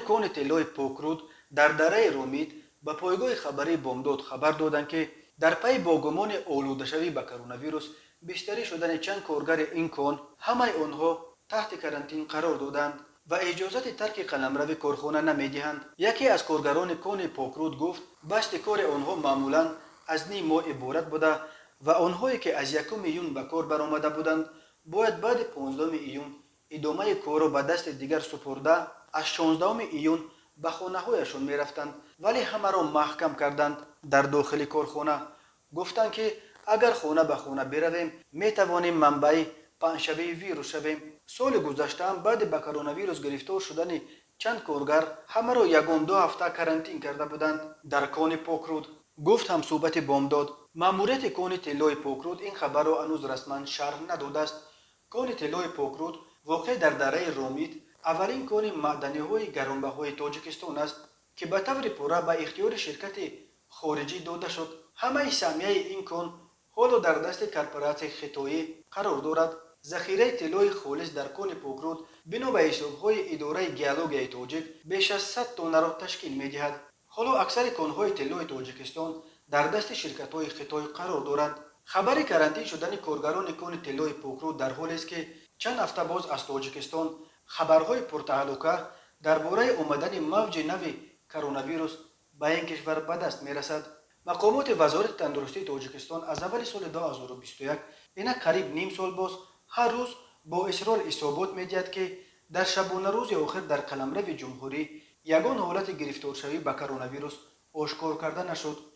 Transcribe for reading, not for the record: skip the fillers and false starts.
کون طلای پوکرود در دره رومید به پایگاه خبری بامداد خبر دادند که در پی با گمان آلوده شوی به کرونا ویروس بستری شدن چند کارگر این کان همه آنها تحت کرانتین قرار دادند و اجازت ترک قلمرو کارخانه نمیدهند. یکی از کارگران کان پوکرود گفت بست کار آنها معمولا از نیم ماه عبارت بوده و آنهایی که از یکم ایون به کار برآمده بودند باید بعد 15 ایون ادامه کار را به دست دیگر سپرده از 16 ایون به خانه هایشان می رفتند، ولی همه را محکم کردند در داخل کارخانه. گفتند که اگر خانه به خانه برویم می توانیم منبع پنجشنبه ویروس شویم. سال گذشته هم بعد به کرونا ویروس گرفتار شدن چند کارگر همه را یگان 2 هفته کرانتین کرده بودند در کان پوکرود. گفت هم صحبت بامداد ماموریت کان طلای پوکرود این خبر را هنوز رسما شرح نداده است. کان طلای پوکرود واقع در دره رومید اولین کان معدنی های گرانبهای تاجیکستان است که به طور پوره به اختیار شرکت خارجی داده شد. همه سهمیه این کان حالا در دست کارپوراسیون خطایی قرار دارد. ذخیره طلای خالص در کان پوکرود بنا به حسابهای اداره گیولوژی تاجیک بیش از 100 تن را تشکیل می‌دهد. حالا اکثر کانهای طلای تاجیکستان در دست شرکت‌های خطایی قرار دارند. خبر کرانتین شدن کارگران کان طلای پوکرود در حالی است که چند هفته باز از تاجیکستان خبرهای پرتعلقه درباره آمدن موج نو کرونا ویروس به این کشور به دست می‌رسد. مقامات وزارت تندرستی تاجیکستان از اول سال 2021 اینک قریب نیم سال باز هر روز با اصرار اثبات می‌دهد که در شبانه روز آخر در قلمرو جمهوری یگان حالت گرفتار شوی به کرونا ویروس آشکار کرده نشد.